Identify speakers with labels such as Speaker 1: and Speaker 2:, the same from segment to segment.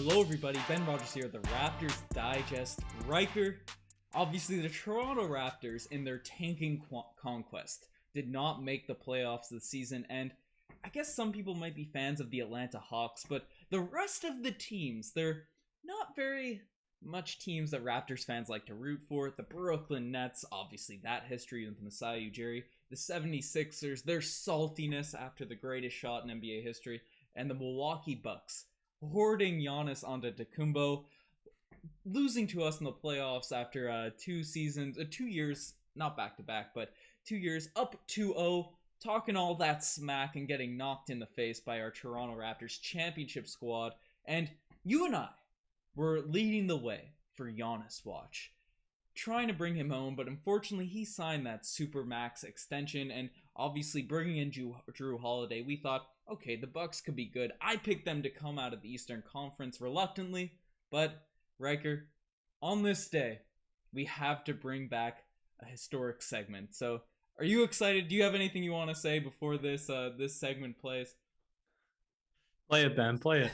Speaker 1: Hello everybody, Ben Rogers here, the Raptors Digest. Ryker, obviously the Toronto Raptors in their tanking conquest did not make the playoffs this season, and I guess some people might be fans of the Atlanta Hawks, but the rest of the teams, they're not very much teams that Raptors fans like to root for. The Brooklyn Nets, obviously that history with Masai Ujiri. The 76ers, their saltiness after the greatest shot in NBA history. And the Milwaukee Bucks, hoarding Giannis Antetokounmpo, losing to us in the playoffs after 2 years, not back-to-back, but 2 years, up 2-0, talking all that smack and getting knocked in the face by our Toronto Raptors championship squad. And you and I were leading the way for Giannis Watch, trying to bring him home, but unfortunately he signed that Supermax extension, and obviously bringing in Drew Holiday, we thought, okay, the Bucks could be good. I picked them to come out of the Eastern Conference reluctantly, but Ryker, on this day, we have to bring back a historic segment. So, are you excited? Do you have anything you want to say before this this segment plays?
Speaker 2: Play it, Ben. Play it.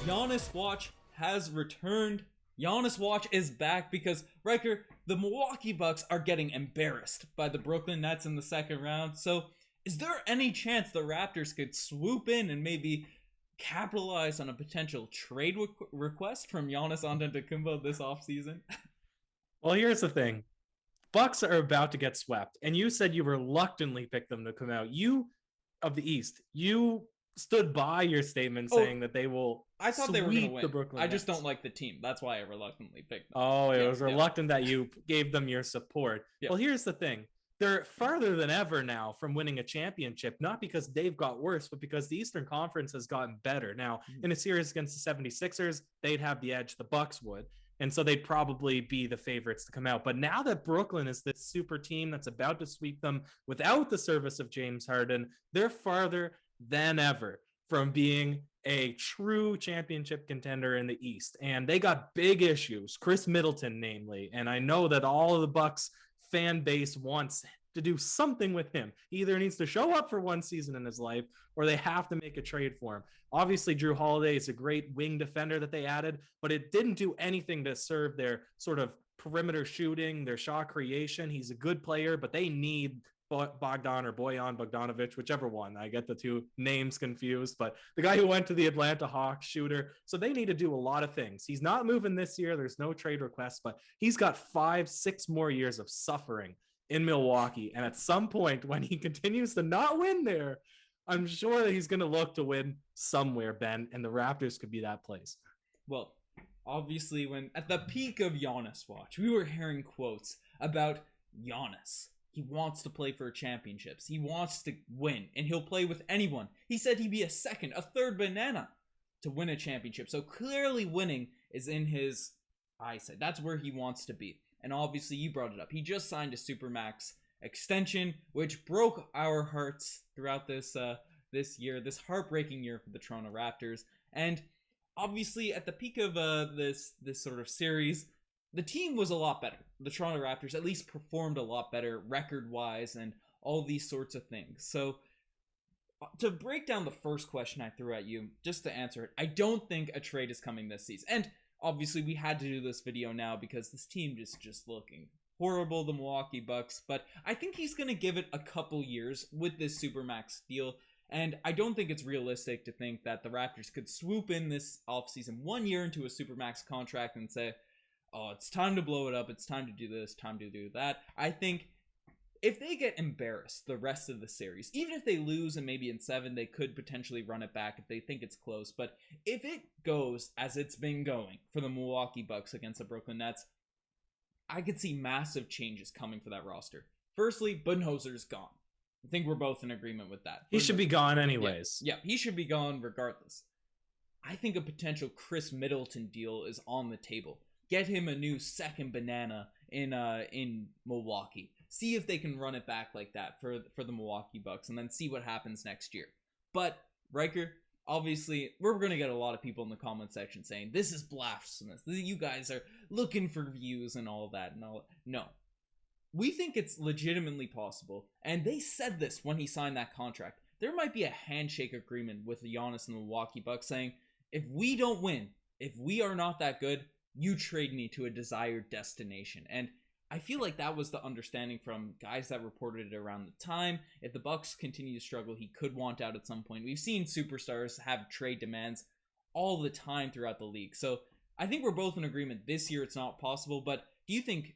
Speaker 1: Giannis Watch has returned. Giannis Watch is back because, Ryker, the Milwaukee Bucks are getting embarrassed by the Brooklyn Nets in the second round. So, is there any chance the Raptors could swoop in and maybe capitalize on a potential trade request from Giannis Antetokounmpo this offseason?
Speaker 2: Well, here's the thing. Bucks are about to get swept, and you said you reluctantly picked them to come out. You, of the East, you stood by your statement saying that they will.
Speaker 1: I thought they were going to win.
Speaker 2: The Brooklyn
Speaker 1: I just
Speaker 2: Nets.
Speaker 1: don't like the team. That's why I reluctantly picked them.
Speaker 2: Oh, it was reluctant that you gave them your support.
Speaker 1: Yeah.
Speaker 2: Well, here's the thing. They're farther than ever now from winning a championship, not because they've got worse, but because the Eastern Conference has gotten better. Now, in a series against the 76ers, they'd have the edge, the Bucks would. And so they'd probably be the favorites to come out. But now that Brooklyn is this super team that's about to sweep them without the service of James Harden, they're farther than ever from being a true championship contender in the East. And they got big issues, Chris Middleton namely. And I know that all of the Bucks fan base wants to do something with him. He either needs to show up for one season in his life or they have to make a trade for him. Obviously, Drew Holiday is a great wing defender that they added, but it didn't do anything to serve their sort of perimeter shooting, their shot creation. He's a good player, but they need Bogdan or Bojan Bogdanovic, whichever one. I get the two names confused, but the guy who went to the Atlanta Hawks, shooter. So they need to do a lot of things. He's not moving this year. There's no trade request, but he's got 5-6 more years of suffering in Milwaukee. And at some point when he continues to not win there, I'm sure that he's going to look to win somewhere, Ben, and the Raptors could be that place.
Speaker 1: Well, obviously when at the peak of Giannis Watch, we were hearing quotes about Giannis. He wants to play for championships. He wants to win, and he'll play with anyone. He said he'd be a second, a third banana to win a championship. So clearly winning is in his eyesight. That's where he wants to be. And obviously, you brought it up. He just signed a Supermax extension, which broke our hearts throughout this year, this heartbreaking year for the Toronto Raptors. And obviously, at the peak of this sort of series, the team was a lot better. The Toronto Raptors at least performed a lot better record-wise and all these sorts of things. So, to break down the first question I threw at you, just to answer it, I don't think a trade is coming this season. And obviously, we had to do this video now because this team is just looking horrible, the Milwaukee Bucks. But I think he's going to give it a couple years with this Supermax deal. And I don't think it's realistic to think that the Raptors could swoop in this offseason 1 year into a Supermax contract and say, oh, it's time to blow it up, it's time to do this, time to do that. I think if they get embarrassed the rest of the series, even if they lose and maybe in 7, they could potentially run it back if they think it's close. But if it goes as it's been going for the Milwaukee Bucks against the Brooklyn Nets, I could see massive changes coming for that roster. Firstly, Budenholzer's gone. I think we're both in agreement with that.
Speaker 2: He should be gone anyways.
Speaker 1: Yeah, he should be gone regardless. I think a potential Chris Middleton deal is on the table. Get him a new second banana in Milwaukee. see if they can run it back like that for the Milwaukee Bucks, and then see what happens next year. But Ryker, obviously, we're going to get a lot of people in the comment section saying, this is blasphemous. You guys are looking for views and all that. No. We think it's legitimately possible. And they said this when he signed that contract. There might be a handshake agreement with Giannis and the Milwaukee Bucks saying, if we don't win, if we are not that good, you trade me to a desired destination. And I feel like that was the understanding from guys that reported it around the time. If the Bucks continue to struggle, he could want out at some point. We've seen superstars have trade demands all the time throughout the league. So I think we're both in agreement this year it's not possible. But do you think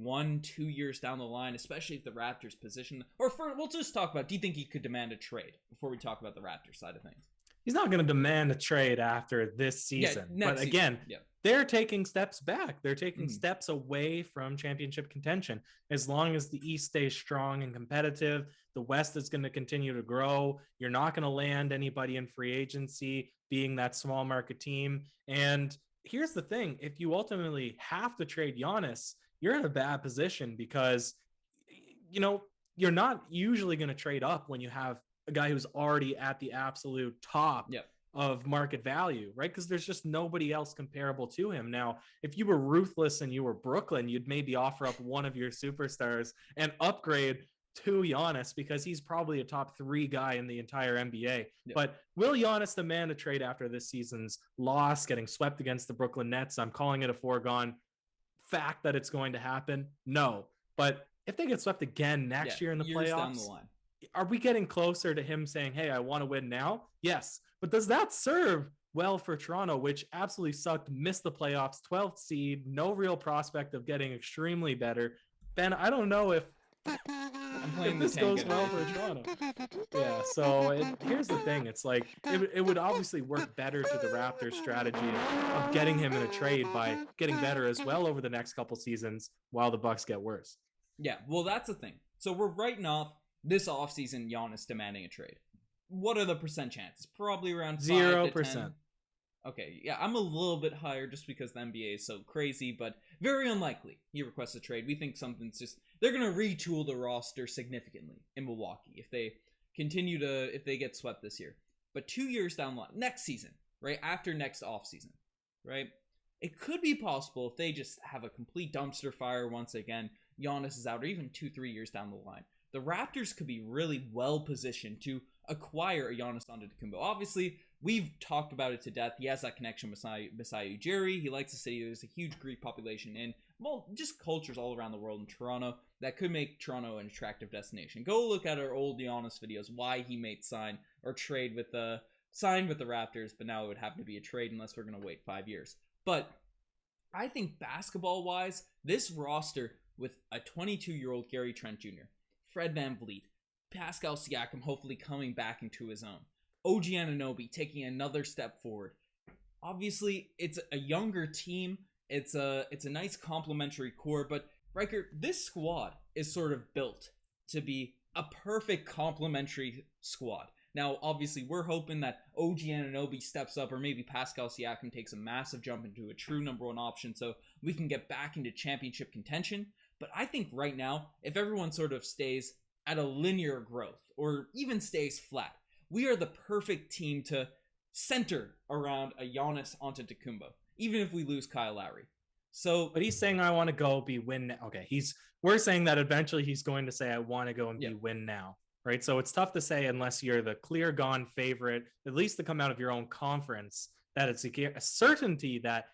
Speaker 1: 1-2 years down the line, especially if the Raptors position, we'll just talk about, do you think he could demand a trade before we talk about the Raptors side of things?
Speaker 2: He's not going to demand a trade after this season. But again, they're taking steps back. They're taking steps away from championship contention. As long as the East stays strong and competitive, the West is going to continue to grow. You're not going to land anybody in free agency being that small market team. And here's the thing. If you ultimately have to trade Giannis, you're in a bad position because, you're not usually going to trade up when you have a guy who's already at the absolute top of market value, right? Because there's just nobody else comparable to him. Now, if you were ruthless and you were Brooklyn, you'd maybe offer up one of your superstars and upgrade to Giannis because he's probably a top 3 guy in the entire NBA. But will Giannis demand a trade after this season's loss, getting swept against the Brooklyn Nets? I'm calling it a foregone fact that it's going to happen. No. But if they get swept again next year in the playoffs, down the line, are we getting closer to him saying, hey, I want to win now? Yes. But does that serve well for Toronto, which absolutely sucked, missed the playoffs, 12th seed, no real prospect of getting extremely better? Ben, I don't know if this goes well for Toronto. Yeah, so here's the thing. It's like it would obviously work better to the Raptors' strategy of getting him in a trade by getting better as well over the next couple seasons while the Bucks get worse.
Speaker 1: Yeah, well, that's the thing. So we're writing off this offseason Giannis demanding a trade. What are the percent chances? Probably around
Speaker 2: 0%.
Speaker 1: Okay, yeah, I'm a little bit higher just because the NBA is so crazy, but very unlikely he requests a trade. We think they're going to retool the roster significantly in Milwaukee if they get swept this year. But 2 years down the line, next season, right, after next offseason, right, it could be possible if they just have a complete dumpster fire once again, Giannis is out, or even 2-3 years down the line. The Raptors could be really well positioned to acquire a Giannis Antetokounmpo. Obviously, we've talked about it to death. He has that connection with Masai Ujiri. He likes the city. There's a huge Greek population and just cultures all around the world in Toronto that could make Toronto an attractive destination. Go look at our old Giannis videos, why he made sign with the Raptors, but now it would have to be a trade unless we're going to wait 5 years. But I think basketball-wise, this roster with a 22-year-old Gary Trent Jr., Fred VanVleet, Pascal Siakam hopefully coming back into his own, OG Anunoby taking another step forward. Obviously, it's a younger team. It's a nice complementary core, but Ryker, this squad is sort of built to be a perfect complementary squad. Now, obviously, we're hoping that OG Anunoby steps up, or maybe Pascal Siakam takes a massive jump into a true number 1 option so we can get back into championship contention. But I think right now, if everyone sort of stays at a linear growth or even stays flat, we are the perfect team to center around a Giannis Antetokounmpo, even if we lose Kyle Lowry. So,
Speaker 2: but he's saying, I want to go be win now. Okay, we're saying that eventually he's going to say, I want to go and be win now, right? So it's tough to say unless you're the clear gone favorite, at least to come out of your own conference, that it's a certainty that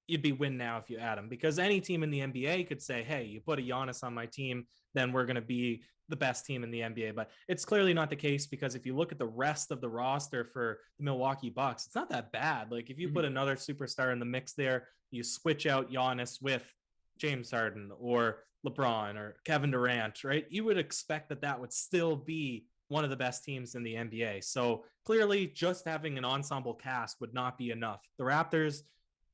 Speaker 2: you'd be win now if you add him, because any team in the NBA could say, hey, you put a Giannis on my team, then we're going to be the best team in the NBA. But it's clearly not the case, because if you look at the rest of the roster for the Milwaukee Bucks, it's not that bad. Like if you put another superstar in the mix there, you switch out Giannis with James Harden or LeBron or Kevin Durant, right? You would expect that would still be one of the best teams in the NBA. So clearly just having an ensemble cast would not be enough. The Raptors,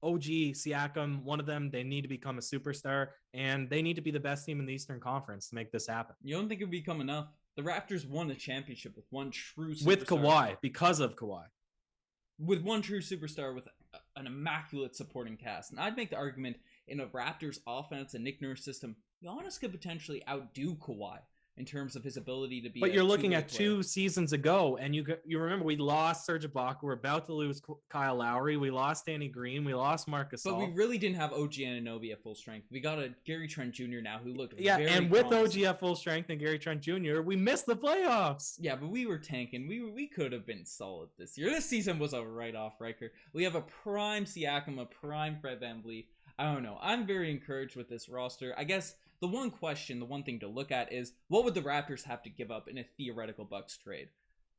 Speaker 2: OG, Siakam, one of them, they need to become a superstar, and they need to be the best team in the Eastern Conference to make this happen.
Speaker 1: You don't think it would become enough? The Raptors won a championship with one true superstar.
Speaker 2: With Kawhi, because of Kawhi.
Speaker 1: With one true superstar with an immaculate supporting cast. And I'd make the argument in a Raptors offense and Nick Nurse system, Giannis could potentially outdo Kawhi in terms of his ability to be.
Speaker 2: But you're looking at
Speaker 1: player.
Speaker 2: 2 seasons ago, and you remember we lost Serge Ibaka. We're about to lose Kyle Lowry. We lost Danny Green. We lost Marcus.
Speaker 1: But we really didn't have OG Anunoby at full strength. We got a Gary Trent Jr. now who looked
Speaker 2: and with
Speaker 1: promising.
Speaker 2: OG at full strength and Gary Trent Jr., we missed the playoffs.
Speaker 1: Yeah, but we were tanking. We could have been solid this year. This season was a write-off, Riker. We have a prime Siakam, a prime Fred VanVleet. I don't know. I'm very encouraged with this roster. I guess the one thing to look at is what would the Raptors have to give up in a theoretical Bucks trade?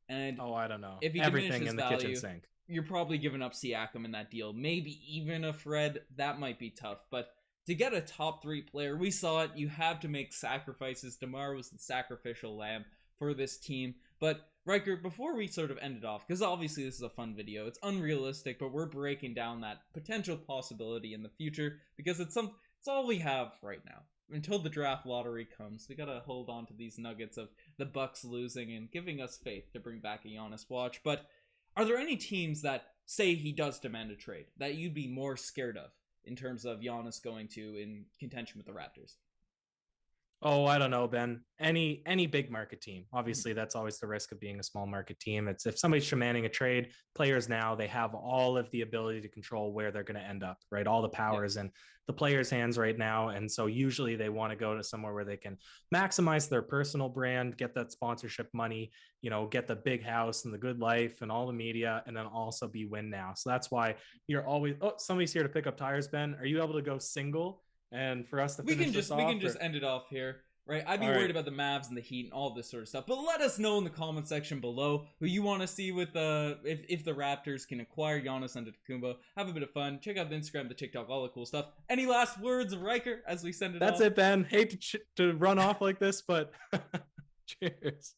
Speaker 1: And
Speaker 2: I don't know.
Speaker 1: If you
Speaker 2: everything in the kitchen sink,
Speaker 1: you're probably giving up Siakam in that deal. Maybe even a Fred. That might be tough. But to get a top 3 player, we saw it. You have to make sacrifices. DeMar was the sacrificial lamb for this team. But Riker, before we sort of end it off, because obviously this is a fun video, it's unrealistic, but we're breaking down that potential possibility in the future because it's all we have right now. Until the draft lottery comes, we gotta hold on to these nuggets of the Bucks losing and giving us faith to bring back a Giannis Watch. But are there any teams that say he does demand a trade that you'd be more scared of in terms of Giannis going to in contention with the Raptors?
Speaker 2: I don't know, Ben. Any big market team. Obviously, that's always the risk of being a small market team. It's if somebody's demanding a trade, players now, they have all of the ability to control where they're going to end up, right? All the powers in the players' hands right now. And so usually they want to go to somewhere where they can maximize their personal brand, get that sponsorship money, get the big house and the good life and all the media, and then also be win now. So that's why you're always, somebody's here to pick up tires, Ben. Are you able to go single? And for us to finish
Speaker 1: we can just end it off here, right? I'd be worried about the Mavs and the Heat and all this sort of stuff. But let us know in the comment section below who you want to see with if the Raptors can acquire Giannis Antetokounmpo. Have a bit of fun. Check out the Instagram, the TikTok, all the cool stuff. Any last words, Riker, as we send it off?
Speaker 2: That's it, Ben. Hate to run off like this, but cheers.